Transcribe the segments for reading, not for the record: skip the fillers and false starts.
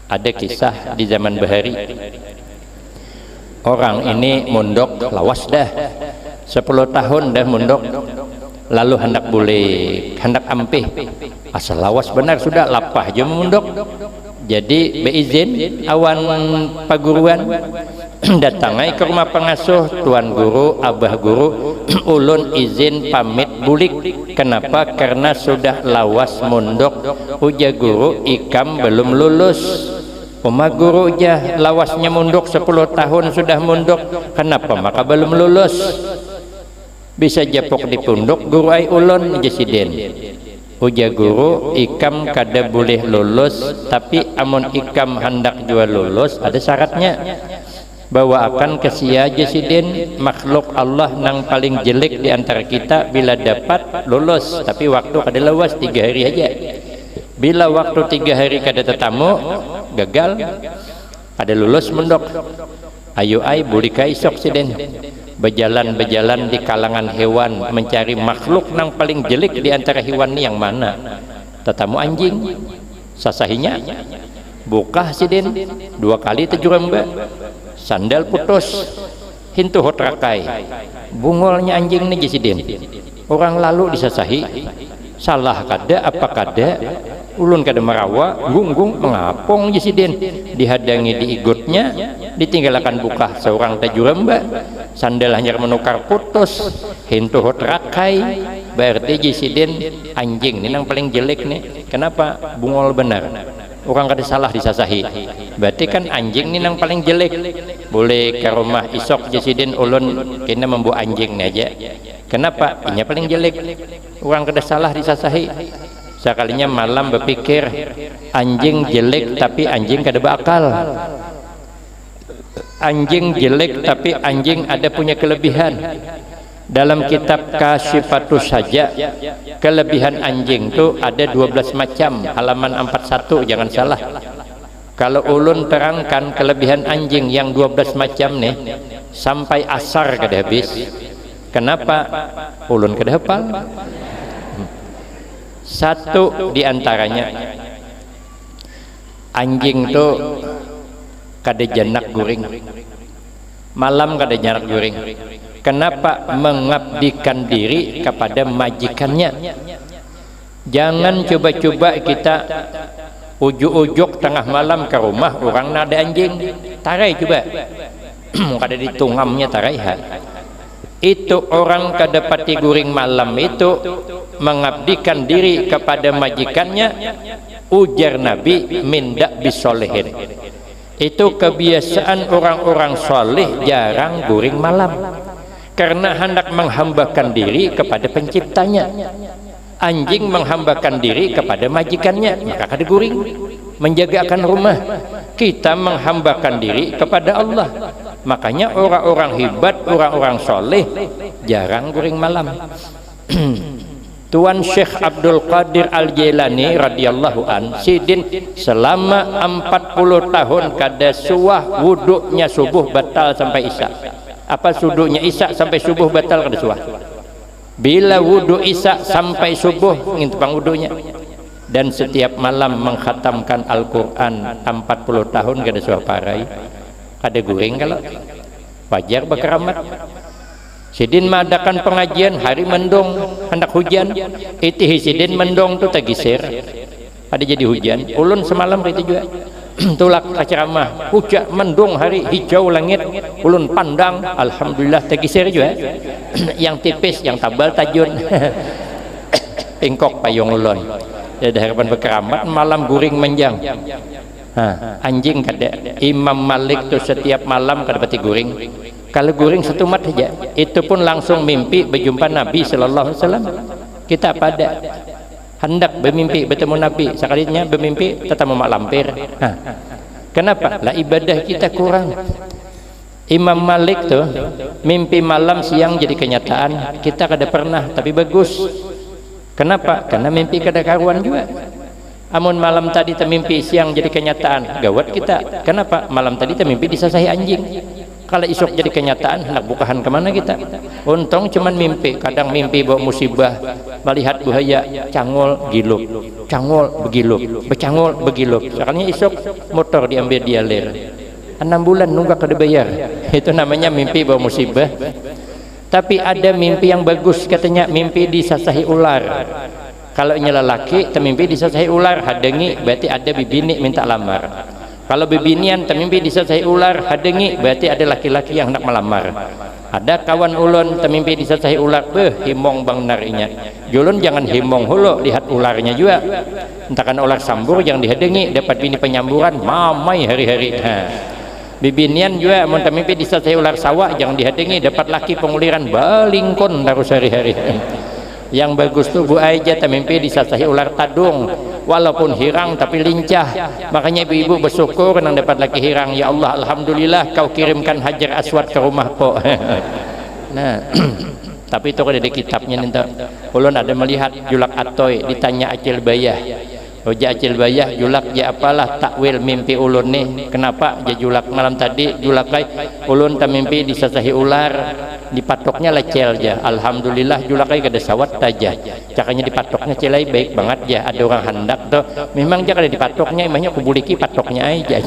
Ada kisah di zaman Bahari, orang ini mondok lawas dah 10 tahun dah mondok, lalu hendak ampih, asal lawas benar sudah lapah aja mondok. Jadi beizin awan paguruan datangai ke rumah pengasuh, tuan guru, abah guru, ulun izin pamit bulik. Kenapa? Karena sudah lawas mondok. Uja guru, ikam belum lulus. Oma guru jah lawasnya mondok 10 tahun sudah mondok. Kenapa? Maka belum lulus. Bisa japok di punduk guru ai ulun jesiden. Uja guru, ikam kada boleh lulus, tapi amun ikam hendak jual lulus ada syaratnya. Bahwa akan kesia jesiden makhluk Allah nang paling jelek di antara kita bila dapat lulus, tapi waktu kada lawas 3 hari aja. Bila waktu 3 hari kada tetamu gagal, ada lulus mondok. Ayo ai boleh kai sok siden berjalan di kalangan hewan mencari makhluk nang paling jelek di antara hewan ni yang mana. Tetamu anjing, sasahinya bukah siden 2 kali tejuramba, sandal putus, hintu hotrakai, bungolnya anjing ni jesiden. Orang lalu disasahi, salah kada apa kada, ulun kada merawa, gunggung mengapong jesiden, dihadangi diigutnya, ditinggalkan bukah seorang tajuramba, sandal hanya menukar putus, hintu hotrakai, berarti jesiden anjing ini yang paling jelek nih. Kenapa? Bungol benar, orang kada salah disasahi, berarti kan anjing ini yang paling jelek. Boleh ke rumah isok jesiden ulun kena membawa anjing nih aja. Kenapa? Ini paling jelek, orang kada salah disasahi. Sekalinya malam berpikir anjing jelek tapi anjing kada berakal, anjing jelek tapi anjing ada punya kelebihan. Dalam kitab Kasyifatus Saja, kelebihan anjing itu ada 12 macam, halaman 41 jangan salah. Kalau ulun terangkan kelebihan anjing yang 12 macam nih sampai asar kada habis. Kenapa? Ulun kada hafal. Satu diantaranya, anjing itu kada janak guring, malam kada janak guring. Kenapa? Mengabdikan diri kepada majikannya. Jangan coba-coba kita ujuk-ujuk tengah malam ke rumah orang ada anjing, tarai coba, kada ditungamnya tarai ha. Itu orang kada pati guring malam itu mengabdikan diri kepada majikannya. Ujar Nabi, mindak bisolehin. Itu kebiasaan orang-orang soleh jarang guring malam, karena hendak menghambakan diri kepada penciptanya. Anjing menghambakan diri kepada majikannya, maka kada guring, menjagakan rumah. Kita menghambakan diri kepada Allah. Makanya orang-orang hebat, orang-orang soleh jarang guring malam. Tuan Syekh Abdul Qadir Al-Jailani radhiyallahu an, sidin selama 40 tahun kada suah wuduknya subuh batal sampai isya. Apa wuduknya isya sampai subuh batal kada suah. Bila wudhu isya sampai subuh ngintipang wudhunya. Dan setiap malam mengkhatamkan Al-Quran 40 tahun kada suah parai. Ada guring kalau wajar berkeramat. Sidin mengadakan pengajian hari mendung hendak hujan, itu sidin mendung tu tagisir ada jadi hujan. Ulun semalam itu juga tulak ceramah hujan mendung hari hijau langit, ulun pandang alhamdulillah tagisir juga yang tipis yang tabal tajun pingkok payung ulun. Ada harapan berkeramat malam guring menjang. Anjing kada. Imam Malik tuh setiap malam kada pati guring. Kalau guring satu mat saja, itu pun langsung mimpi berjumpa Nabi sallallahu alaihi wasallam. Kita pada hendak bermimpi bertemu Nabi, sekalinya bermimpi tetap mak lampir. Kenapa? Lah ibadah kita kurang. Imam Malik tuh mimpi malam siang jadi kenyataan. Kita kada pernah, tapi bagus. Kenapa? Karena mimpi kada karuan juga. Amun malam tadi termimpi siang jadi kenyataan, gawat kita. Kenapa? Malam tadi termimpi disasahi anjing. Kalau isok jadi kenyataan, hendak bukahan kemana kita? Untung cuman mimpi. Kadang mimpi bawa musibah, melihat bahaya, cangol gilup, cangol begilup, becangol begilup. Soalnya isok motor diambil dialir. 6 bulan nunggak kada bayar. Itu namanya mimpi bawa musibah. Tapi ada mimpi yang bagus, katanya mimpi disasahi ular. Kalau lelaki temimpi disasahi ular, hadengi berarti ada bibini minta lamar. Kalau bibinian temimpi disasahi ular, hadengi berarti ada laki-laki yang hendak melamar. Ada kawan ulun temimpi disasahi ular, himong bang narinya. Julun jangan himong hulu, lihat ularnya juga. Entahkan ular sambur yang dihadengi, dapat bini penyamburan, mamai hari-hari. Bibinian juga mau temimpi disasahi ular sawah, jangan dihadengi, dapat laki penguliran, balingkon terus hari-hari. Yang bagus tuh Bu aja temimpi disasahi ular tadung, walaupun hirang tapi lincah. Makanya ibu-ibu bersyukur nang dapat laki hirang. Ya Allah, alhamdulillah kau kirimkan Hajar Aswad ke rumah po. Nah tapi itu ada di kitabnya nih. Ulun ada melihat julak atoy, ditanya Acil Bayah, Hoja Acil Bayah, julak ya apalah takwil mimpi ulun nih, kenapa ya julak malam tadi julak kai ulun tamimpi disasahi ular, dipatoknya lecel aja. Alhamdulillah julak kai kada sawat aja, cakanya dipatoknya celai baik banget ya. Ada orang hendak tuh memang dia kada dipatoknya, emangnya kubuliki patoknya aja.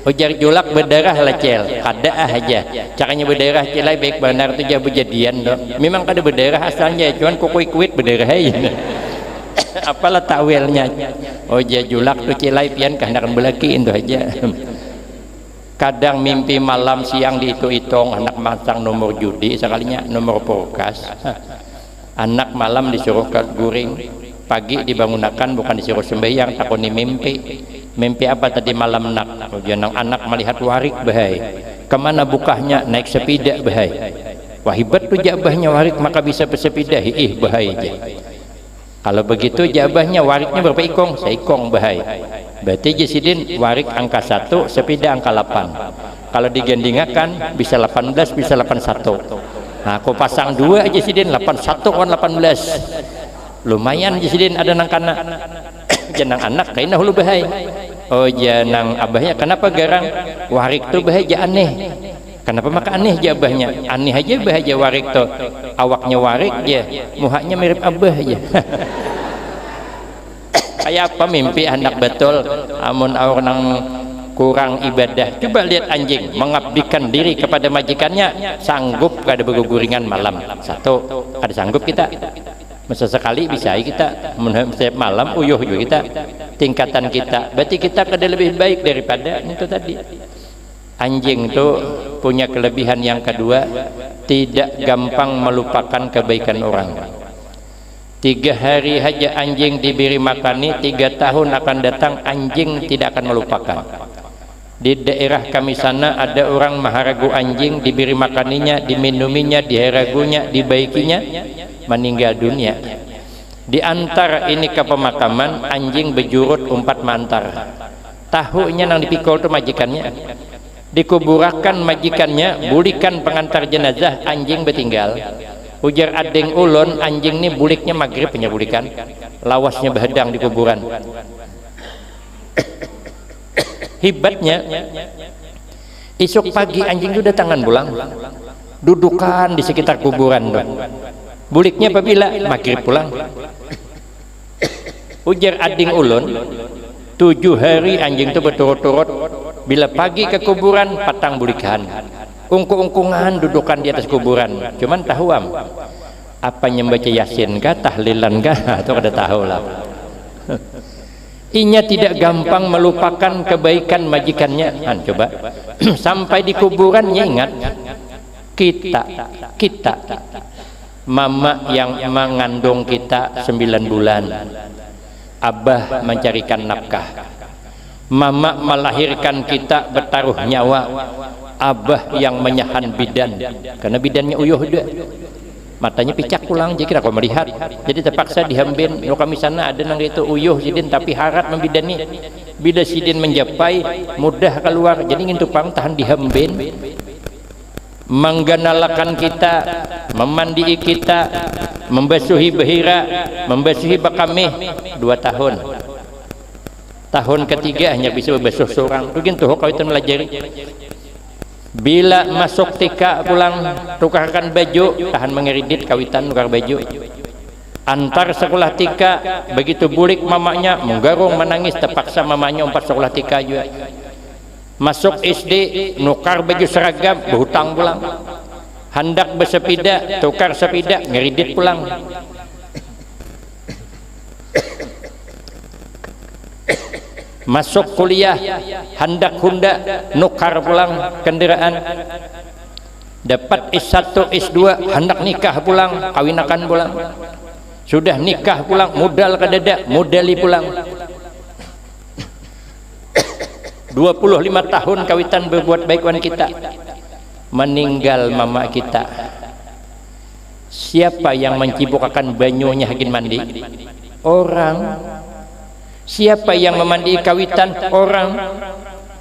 Ujar julak berdarah lecel, kada aja. Cakanya berdarah celai baik benar tu jah berjadian doh. Memang kada berdarah asalnya, cuman kukuit berdarah aja. Apalah takwilnya. Ujar julak tu celai pian kehendakan belakiin tu aja. Kadang mimpi malam siang dihitung-hitung anak masang nomor judi, sekalinya nomor porkas. Anak malam disuruh ke guring, pagi dibangunakan bukan disuruh sembahyang, takoni mimpi. Mimpi apa tadi malam nak? Jangan anak melihat warik bahai. Kemana bukahnya? Naik sepeda bahai. Wah hebat tuh jabahnya warik, maka bisa bersepeda. Bahai aja. Kalau begitu jabahnya wariknya berapa ikong? Seikong bahai. Berarti Jasidin warik angka 1, sepeda angka 8. Kalau digendingakan bisa 18, bisa 81. Nah aku pasang 2 Jasidin 81 kan 18. Lumayan Jasidin ada nangkana. Janang anak kaina hulu bahai. Oh janang abahnya kenapa garang? Warik tuh bahai ja aneh. Kenapa maka aneh jabahnya? Aneh aja bahai ja warik tuh. Awaknya warik ya, muhanya mirip abah aja. Kayak apa mimpi anak betul? Amun orang kurang ibadah. Coba lihat anjing mengabdikan diri kepada majikannya, sanggup kada berguringan malam. Satu, ada sanggup kita. Masa sekali bisa kita setiap malam uyuh juga kita, tingkatan kita berarti kita kada lebih baik daripada itu tadi. Anjing itu punya kelebihan yang kedua, tidak gampang melupakan kebaikan orang. 3 hari saja anjing diberi makani, 3 tahun akan datang anjing tidak akan melupakan. Di daerah kami sana ada orang maharagu anjing, diberi makaninya, diminuminya, diharagunya, dibaikinya, meninggal dunia. Di antara ini ke pemakaman, anjing berjurut umpat mantar. Tahunya nang dipikul tu majikannya, dikuburakan majikannya, bulikan pengantar jenazah, anjing bertinggal. Ujar adeng ulun, anjing ni buliknya maghrib punya bulikan, lawasnya behedang di kuburan. Hebatnya esok pagi anjing itu datangan pulang, dudukan di sekitar kuburan dong. Buliknya apabila maghrib pulang. Ujar ading ulun, 7 hari anjing itu berturut-turut, bila pagi ke kuburan patang bulikan, ungkung-ungkungan dudukan di atas kuburan. Cuman tahuam apa membaca yasin kah, tahlilan kah, atau kada tahu lah. Inya tidak gampang melupakan kebaikan majikannya. Coba sampai di kuburannya ingat kita mama yang mengandung kita 9 bulan, abah mencarikan nafkah, mama melahirkan kita bertaruh nyawa, abah yang menyahan bidan karena bidannya uyuh dia, matanya picak pulang jadi kira kau melihat, jadi terpaksa dihambin. Lo kami sana ada nang itu uyuh sidin tapi harat membidani, bila sidin menjapai mudah keluar, jadi ingin tupang tahan dihambin, mengganalakan kita, memandi kita, membasuhi behira, membasuhi bakamih 2 tahun. tahun ketiga hanya bisa berbasuh seorang. Begitu kawitan melajari. Bila masuk TK pulang tukarkan baju, tahan mengeridit kawitan tukar baju. Antar sekolah TK, begitu bulik mamanya menggarung menangis, terpaksa mamanya umpat sekolah TK juga. Masuk SD nukar baju seragam, berhutang pulang. Hendak bersepeda, tukar sepeda, ngeridit pulang. Masuk kuliah, hendak Honda, nukar pulang kendaraan. Dapat S1, S2, hendak nikah pulang, kawinakan pulang. Sudah nikah pulang, modal kadada, modali pulang. 25 tahun kawitan berbuat baik wan kita, meninggal mama kita. Siapa yang mencibukkan banyunya hakin mandi? Orang. Siapa yang memandi kawitan? Orang.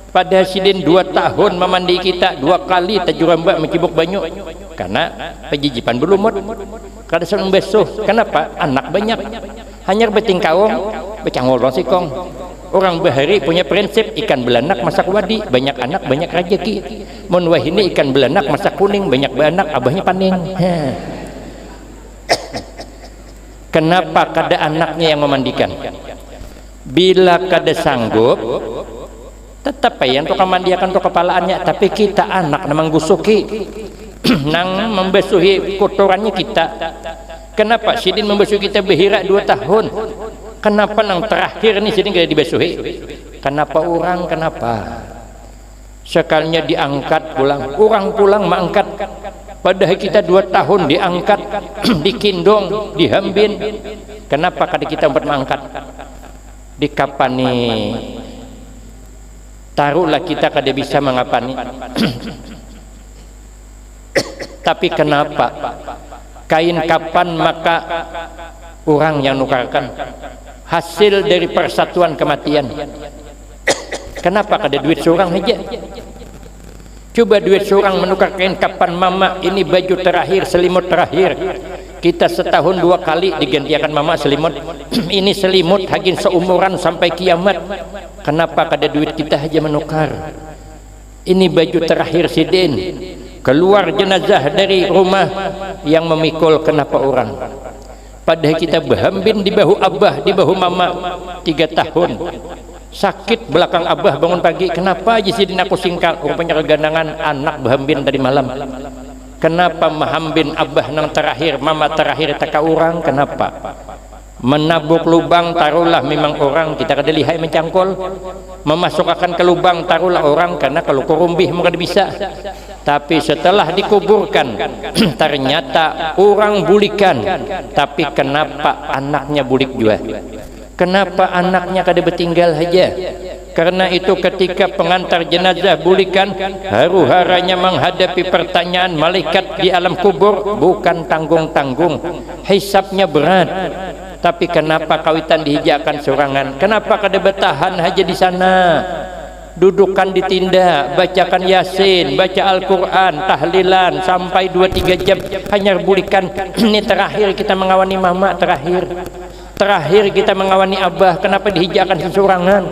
Pada sidin 2 tahun memandi kita 2 kali tajuramba mencibuk banyu karena pejijipan belumut kada sering besuh. Kenapa? Anak banyak, hanya betingkawong becangolong sikong. Orang bahari punya prinsip ikan belanak masak wadi, banyak anak banyak rejeki. Mun wahini ikan belanak masak kuning, banyak beranak abahnya paning. Kenapa kada anaknya yang memandikan? Bila kada sanggup, tetap yang tukang mandiakan tuh kepalaannya, tapi kita anak namang gusuki nang membesuhi kotorannya kita. Kenapa sidin membesuhi kita behira 2 tahun? Kenapa nang terakhir nih sidin kada dibesuhi? Kenapa orang? Kenapa? Sekalinya diangkat pulang, orang pulang mengangkat. Padahal kita 2 tahun diangkat, dikindong, dihambin. Kenapa kada kita umpat mengangkat? Dikapani, taruhlah kita kada bisa mengapani. Tapi kenapa kain kapan maka orang yang nukarkan hasil dari persatuan kematian? Kenapa kada duit seorang aja? Coba duit seorang menukar kain kapan mama, ini baju terakhir, selimut terakhir. Kita setahun 2 kali digantikan mama selimut. Ini selimut hagin seumuran sampai kiamat. Kenapa kada duit kita aja menukar? Ini baju terakhir sidin. Keluar jenazah dari rumah yang memikul, kenapa orang? Padahal kita berhambin di bahu abah, di bahu mama 3 tahun. Sakit belakang abah bangun pagi, kenapa aja sidin aku singkal? Rupanya kegandangan anak berhambin tadi malam. Kenapa mahambin abah nang terakhir, mama terakhir taka orang? Kenapa? Menabuk lubang taruhlah memang orang, kita kada lihai mencangkol. Memasukkan ke lubang taruhlah orang, karena kalau kurumbih mungkin bisa. Tapi setelah dikuburkan ternyata orang bulikan. Tapi kenapa anaknya bulik juga? Kenapa anaknya kada bertinggal saja? Karena itu ketika pengantar jenazah bulikan, haru-haranya menghadapi pertanyaan malaikat di alam kubur, bukan tanggung-tanggung, hisabnya berat. Tapi kenapa kawitan dihijakan sorangan? Kenapa kada bertahan aja di sana? Dudukan ditindak, bacakan Yasin, baca Al-Quran, tahlilan sampai 2-3 jam, hanya bulikan. Ini terakhir kita mengawani mama, terakhir kita mengawani abah. Kenapa dihijakan sesorangan?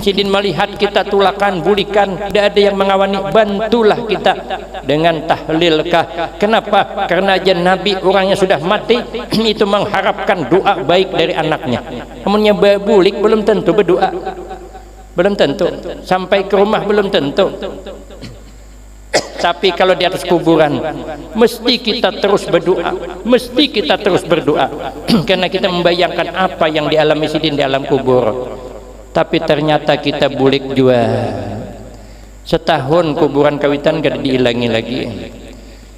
Sidin melihat kita tulakan, bulikan, tidak ada yang mengawani, bantulah kita dengan tahlilkah. Kenapa? Karena aja Nabi orangnya sudah mati itu mengharapkan doa baik dari anaknya. Namunnya bulik belum tentu berdoa, belum tentu sampai ke rumah, belum tentu. Tapi kalau di atas kuburan mesti kita terus berdoa, mesti kita terus berdoa karena kita membayangkan apa yang dialami sidin di alam kubur. Tapi ternyata kita bulik juga. Setahun kuburan kawitan gak diilangi lagi.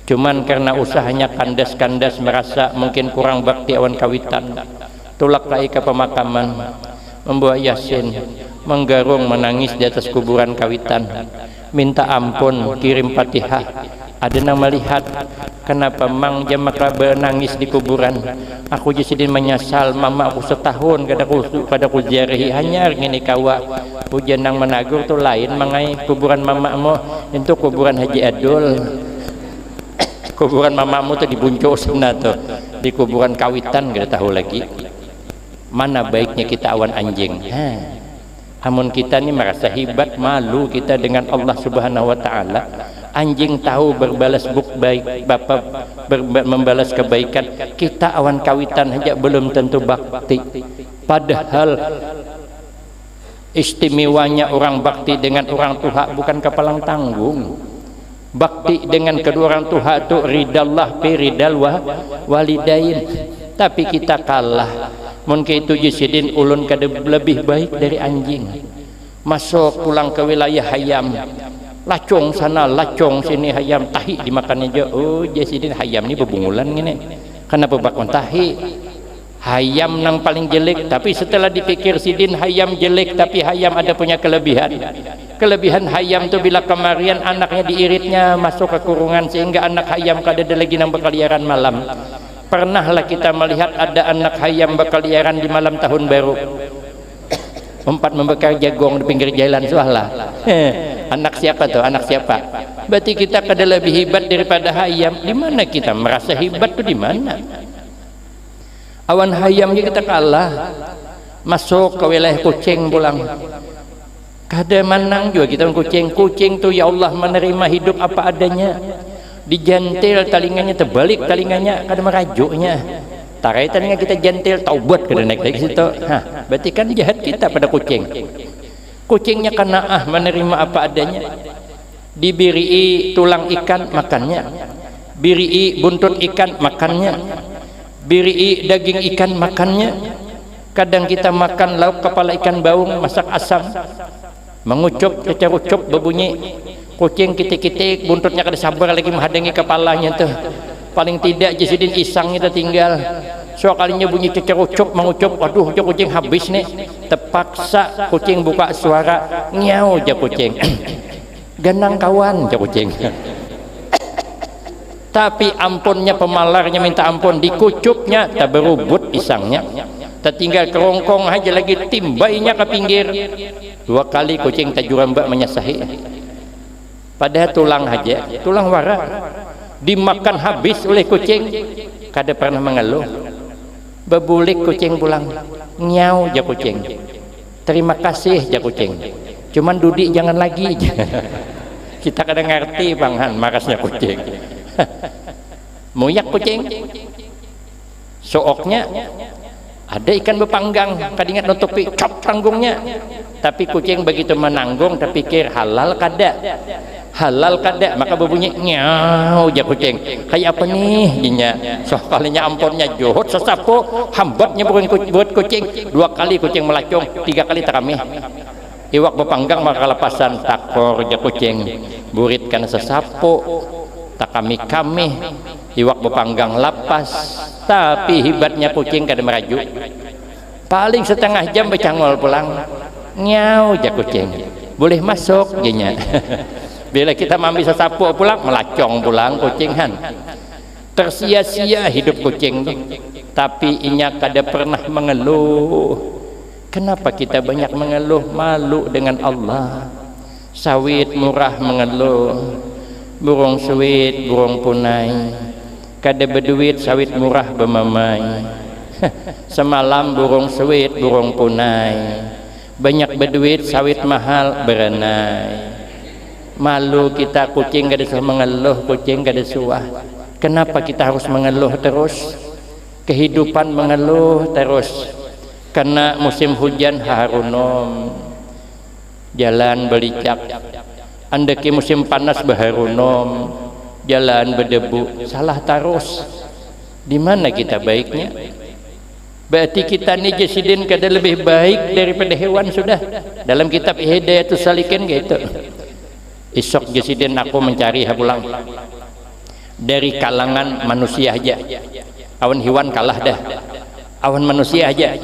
Cuman karena usahanya kandas-kandas merasa mungkin kurang bakti awan kawitan, tulak lagi ke pemakaman, membawa Yasin, menggarung menangis di atas kuburan kawitan, minta ampun, kirim Fatihah. Ada yang melihat kenapa mang jamak menangis di kuburan. Aku jadi menyesal mama aku setahun kada ku ziarahi, hanya ngene kawa hujan nang menagur tu lain mangai kuburan mamamu itu kuburan Haji Adul. Kuburan mamamu tu di Bunco sana tu, di kuburan kawitan kada tahu lagi. Mana baiknya kita awan anjing. Amun kita ni merasa hebat, malu kita dengan Allah Subhanahu wa taala. Anjing tahu berbalas baik, bapak membalas kebaikan. Kita awan kawitan aja belum tentu bakti. Padahal istimewanya orang bakti dengan orang tua bukan kepalang tanggung. Bakti dengan kedua orang tua itu ridallah fi ridal walidain. Tapi kita kalah. Mungkin itu jisidin ulun kada lebih baik dari anjing. Masuk pulang ke wilayah hayam, lacong sana lacong sini, hayam tahi dimakannya aja. Oh jisidin hayam ni bebungulan gini. Kenapa bakon tahi? Hayam nang paling jelek. Tapi setelah dipikir sidin hayam jelek, tapi hayam ada punya kelebihan. Kelebihan hayam tu bila kemarian anaknya diiritnya masuk ke kurungan sehingga anak hayam kada ada lagi nang berkeliaran malam. Pernahlah kita melihat ada anak hayam berkeliaran di malam tahun baru, empat membakar jagung di pinggir jalan. Suahlah anak siapa tuh, anak siapa? Berarti kita kada lebih hebat daripada hayam. Di mana kita merasa hebat tuh, di mana? Awan hayamnya kita kalah. Masuk ke wilayah kucing pulang, kada menang juga kita kucing. Kucing tuh ya Allah menerima hidup apa adanya. Dijantil talinganya, terbalik talinganya, kada merajuknya. Tarai talinga kita jantil, taubat kada naik dari situ. Berarti kan jahat kita pada kucing. Kucingnya kanaah menerima apa adanya. Diberi tulang ikan makannya, beri buntut ikan makannya, beri daging ikan makannya. Kadang kita makan lauk kepala ikan baung masak asam, mengucup cecarucup berbunyi. Kucing kitik-kitik buntutnya kada sabar lagi menghadangi kepalanya tuh. Paling tidak jisidin isang kita tinggal. So kalinya bunyi cecarucup mengucup, waduh je kucing habis nih. Terpaksa kucing buka suara, ngiau je kucing. Ganang kawan je kucing. Tapi ampunnya pemalarnya minta ampun, dikucupnya tak berubut isangnya. Tertinggal kerongkong aja lagi timbainya ke pinggir. 2 kali kucing tajurambak menyasahi. Padahal tulang aja, tulang wara dimakan habis oleh kucing, kada pernah mengeluh. Bebulik kucing pulang, ngiau je kucing. Terima kasih je kucing. Cuman Dudi jangan lagi. Kita kadang ngerti banghan marasnya kucing. Muyak kucing. Sooknya ada ikan bepanggang, kadingat nutupi cop tanggungnya. Tapi kucing begitu menanggung terpikir halal kada, halal kada, maka berbunyi nyau je kucing. Kayak apa nih ginya? Soalnya amponnya johot sesapu, hambatnya buat kucing. 2 kali kucing melacung, 3 kali teramih. Iwak bepanggang maka lepasan takor je kucing. Buritkan sesapu, takami kami. Iwak bepanggang lapas, tapi hebatnya kucing kada merajuk. Paling setengah jam becangol pulang. Nyau je kucing. Boleh masuk ginya. Bila kita mampi sesapu pulang, melacong pulang kucinghan. Tersia-sia hidup kucing tuh. Tapi inya kada pernah mengeluh. Kenapa kita banyak mengeluh? Malu dengan Allah. Sawit murah mengeluh, burung sawit burung punai. Kada berduit sawit murah bermamai. Semalam burung sawit burung punai. Banyak berduit sawit mahal berenai. Malu kita kucing kada suah mengeluh, kucing kada suah. Kenapa kita harus mengeluh terus? Kehidupan mengeluh terus. Karena musim hujan harunom, jalan belicak. Andaki musim panas baharunom, jalan berdebu. Salah terus. Di mana kita baiknya? Berarti kita ni jasidin kada lebih baik daripada hewan sudah. Dalam kitab Hidayatus Salikin gitu. Esok jasidin aku mencari pulang dari kalangan manusia aja. Awan hewan kalah dah. Awan manusia aja.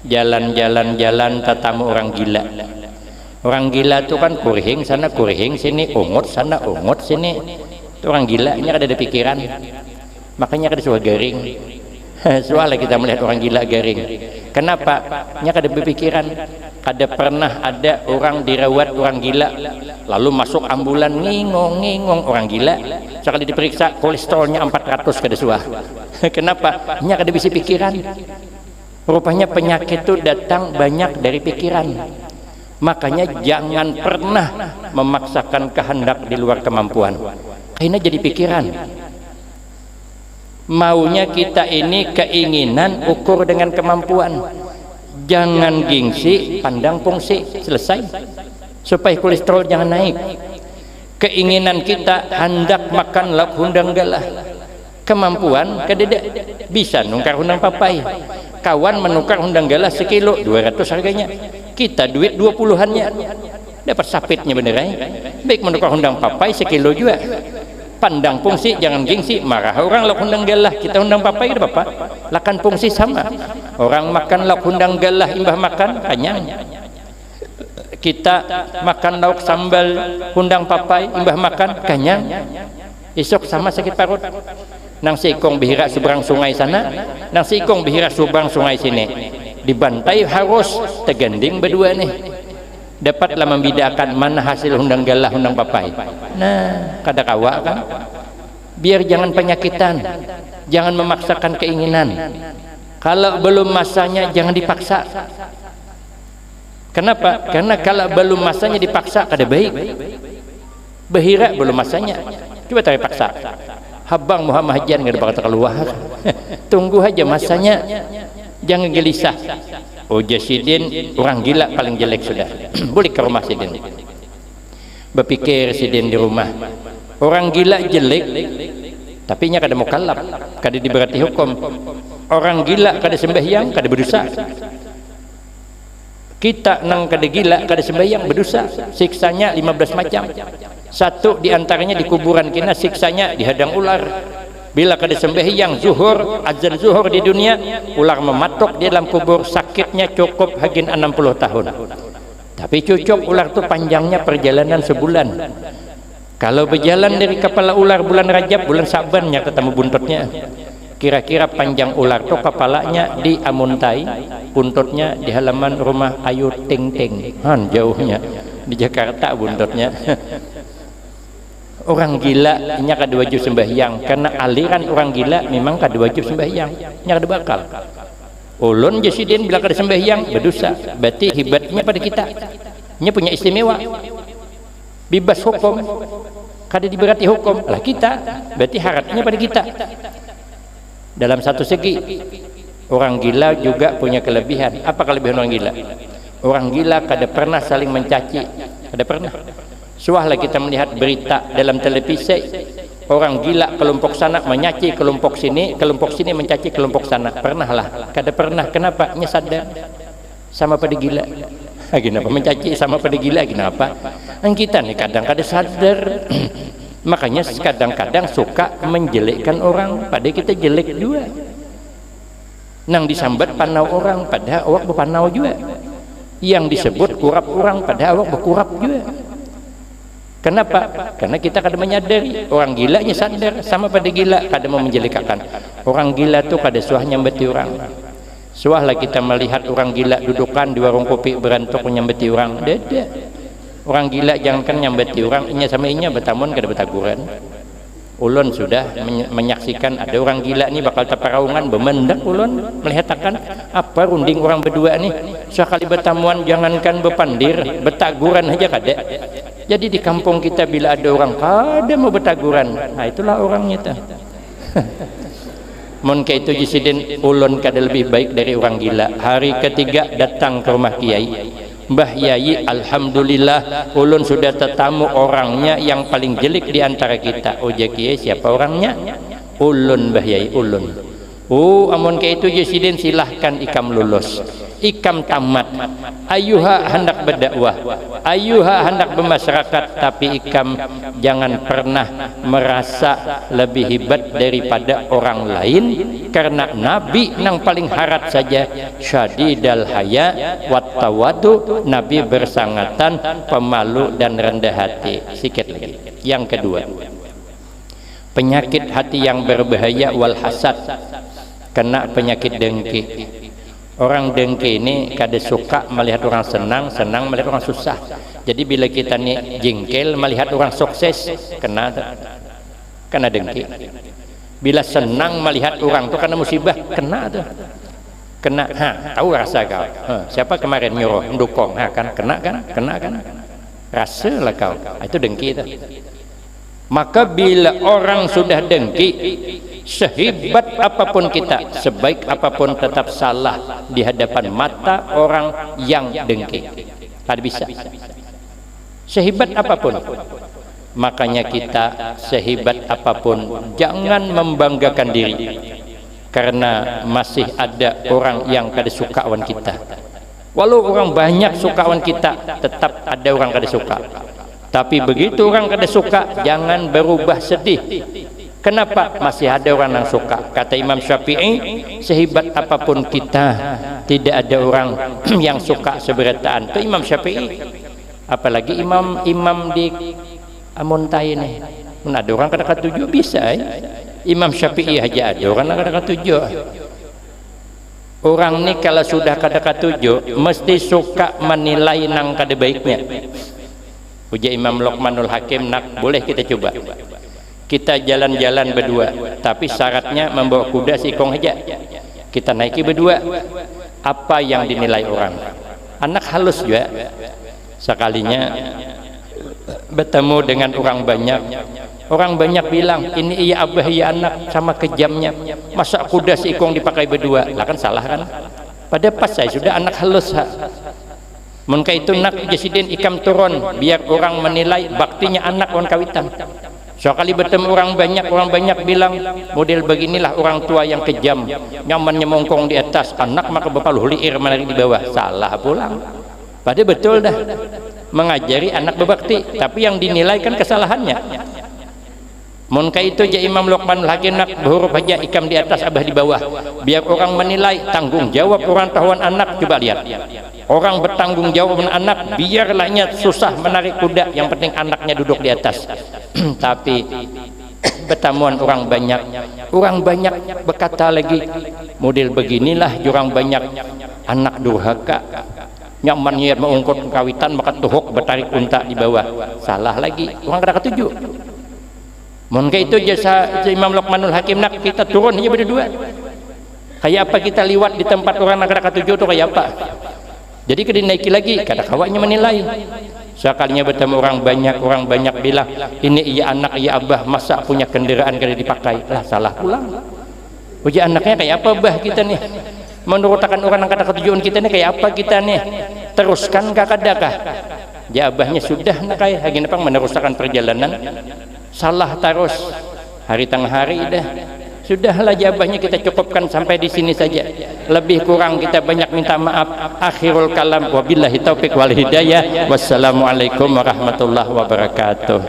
Jalan-jalan tatamu orang gila. Orang gila tu kan kurhing sana kurhing sini, ungut sana ungut sini. Itu orang gila, ini ada pikiran. Makanya kada suah garing. Soalnya kita melihat orang gila garing. Kenapa? Nya kada berpikiran. Kada pernah ada orang dirawat orang gila lalu masuk ambulan ngingong orang gila. Sekali diperiksa kolesterolnya 400 kada suah. Kenapa? Nya kada bisa pikiran. Rupanya penyakit itu datang banyak dari pikiran. Makanya jangan pernah memaksakan kehendak di luar kemampuan. Karena jadi pikiran. Maunya kita ini keinginan ukur dengan kemampuan. Jangan gengsi, pandang fungsi, selesai. Supaya kolesterol jangan naik. Keinginan kita hendak makan lauk hundang galah. Kemampuan kedede bisa nukar hundang papai. Kawan menukar hundang galah sekilo 200 harganya. Kita duit 20-annya dapat sapitnya bener ya. Baik menukar hundang papai sekilo juga. Pandang fungsi, jangan gengsi. Marah orang lauk hundang galah, kita hundang papai ada apa? Lakan fungsi sama. Orang makan lauk hundang galah imbah makan kenyang. Kita makan lauk sambal hundang papai imbah makan kenyang. Esok sama sakit parut. Nang sikong bihira seberang sungai sana, nang sikong bihira seberang sungai sini. Dibantai harus teganding berdua nih. Dapatlah membedakan mana hasil hundang galah hundang papai. Nah, kada kawa kan? Biar jangan penyakitan, jangan memaksakan keinginan. Kalau belum masanya jangan dipaksa. Kenapa? Karena kalau belum masanya dipaksa kada baik. Bahira belum masanya, coba tarik paksa. Habang Muhammad Hajan nggak bakal keluar. Tunggu aja masanya, jangan gelisah. Oh Sidin orang gila paling jelek sudah. Boleh ke rumah Sidin. Berpikir Sidin di rumah. Orang gila jelek, tapi nya kada mukallaf, kada diberati hukum. Orang gila kada sembahyang, kada berdosa. Kita nang kada gila, kada sembahyang berdosa. Siksanya 15 macam. Satu diantaranya di kuburan kita siksanya dihadang ular. Bila kada sembahyang zuhur, azan zuhur di dunia, ular mematok di dalam kubur, sakitnya cukup hagin 60 tahun. Tapi cukup ular itu panjangnya perjalanan sebulan. Kalau berjalan dari kepala ular bulan Rajab, bulan Saban nya ketemu buntutnya. Kira-kira panjang ular itu kepalanya di Amuntai, buntutnya di halaman rumah Ayu Ting Ting. Jauhnya di Jakarta buntutnya. Orang gila nya kada wajib sembahyang, karena aliran orang gila memang kada wajib sembahyang, nya kada bakal. Ulun Jasidin bila kada sembahyang berdosa, berarti hibatnya pada kita. Nya punya istimewa. Bebas hukum, kada diberati hukum. Lah kita berarti haratnya pada kita. Dalam satu segi, orang gila juga punya kelebihan. Apa kelebihan orang gila? Orang gila kada pernah saling mencaci, kada pernah. Suahlah kita melihat berita dalam televisi, orang gila kelompok sana menyaci kelompok sini mencaci kelompok sana. Pernahlah, kada pernah. Kenapa? Nya sadar sama pada gila. Kenapa mencaci sama pada gila? Kenapa? Kita nih kadang kada sadar. Makanya kadang-kadang suka menjelekkan orang, pada kita jelek juga. Nang disambat panau orang, pada awak berpanau juga. Yang disebut kurap orang, pada awak berkurap juga. Kenapa? Karena kita kada menyadari. Orang gila nya sadar sama pada gila, kada mau menjelekkan. Orang gila tuh kada suah nyambeti orang. Suahlah kita melihat orang gila dudukan di warung kopi berantuk menyambeti orang. Dada. Orang gila jangankan nyambeti orang, inya sama inya betamun kada betaguran. Ulun sudah menyaksikan ada orang gila nih bakal taparaungan bemendak ulun melihatkan apa runding orang berdua nih. Sekali bertamuan jangankan bepandir, betaguran aja kada. Jadi di kampung kita bila ada orang kada mau betaguran, nah itulah orangnya tuh. Mun ka itu Jasidin ulun kada lebih baik dari orang gila. Hari ketiga datang ke rumah Kiai. Mbah Yai, alhamdulillah ulun sudah tetamu orangnya yang paling jelek di antara kita. Oh Kiai siapa orangnya? Ulun Mbah Yai, ulun. Oh amun ka itu Jasidin silahkan ikam lulus. Ikam tamat, ayuha hendak berdakwah, ayuha hendak bermasyarakat, tapi ikam jangan pernah merasa lebih hebat daripada orang lain, karena Nabi nang paling harat saja syadidal haya wat tawadu, Nabi bersangatan, pemalu dan rendah hati. Sikit lagi. Yang kedua, penyakit hati yang berbahaya wal hasad, kena penyakit dengki. Orang dengki ini kada suka melihat orang senang, senang melihat orang susah. Jadi bila kita nih jengkel melihat orang sukses, kena dengki. Bila senang melihat orang itu karena musibah, kena tuh. kena, tahu rasa kau. Siapa kemarin nyuruh mendukung, kan kena kan, rasa lah kau. Itu dengki itu. Maka bila orang sudah dengki, sehebat apapun kita, sebaik apapun tetap salah di hadapan mata orang yang dengki. Tak bisa. Sehebat apapun. Makanya kita sehebat apapun jangan membanggakan diri, karena masih ada orang yang kada suka wan kita. Walau orang banyak suka wan kita, tetap ada orang kada suka. Tapi begitu orang kada suka, jangan berubah sedih. Kenapa? Masih ada orang yang suka. Kata Imam Syafi'i, sehebat apapun kita, tidak ada orang yang suka seberataan. Itu Imam Syafi'i. Apalagi imam di Amuntai ini. Ada orang kata tujuh bisa. Imam Syafi'i aja ada orang kata tujuh. Orang ni kalau sudah kata tujuh, mesti suka menilai nang kada baiknya. Ujar Imam Luqmanul Hakim, nak boleh kita coba. Kita jalan-jalan berdua, tapi syaratnya membawa kuda sikong aja. Kita naiki berdua. Apa yang dinilai orang? Anak halus juga. Sekalinya bertemu dengan orang banyak bilang, ini iya abah iya anak, sama kejamnya. Masa kuda sikong dipakai berdua? Lah kan salah kan? Pada pas saya sudah anak halus. Maka itu nak jasidin ikam turun, biar orang menilai baktinya anak orang kawitan. Sekali bertemu orang banyak bilang, model beginilah orang tua yang kejam, nyamannya mongkong di atas, anak maka berpaluh liir menarik di bawah. Salah pulang. Padahal betul dah mengajari anak berbakti, tapi yang dinilai kan kesalahannya. Maka itu je Imam Luqmanul Hakim, nak berhuruf aja ikam di atas abah di bawah, biar orang menilai. Tanggung jawab orang tahuan anak. Coba lihat, orang bertanggung jawab dengan anak, biarlahnya susah menarik kuda, yang penting anaknya duduk di atas. Tapi pertemuan orang banyak berkata lagi, model beginilah orang banyak anak durhaka, nyaman niat mengungkut kawitan maka tuhuk bertarik unta di bawah. Salah lagi, orang kata ketujuh. Maka itu jasa Imam Luqmanul Hakim, nak kita turun aja berdua. Kayak apa kita liwat di tempat orang nak kata ketujuh itu kayak apa? Jadi kita naiki lagi, kata kawannya menilai. Sekalinya bertemu orang banyak bilang, ini iya anak iya abah, masa punya kendaraan kada dipakai? Lah salah pulang. Uji anaknya kayak apa bah kita nih? Menurutakan orang yang kata ketujuan kita nih kayak apa kita nih? Teruskan kakadakah? Jabahnya sudah nak kayak lagi nepang meneruskan perjalanan. Salah terus hari tengah hari dah. Sudahlah jabahnya kita cukupkan sampai di sini saja. Lebih kurang kita banyak minta maaf. Akhirul kalam, wabillahi taufiq wal hidayah. Wassalamualaikum warahmatullahi wabarakatuh.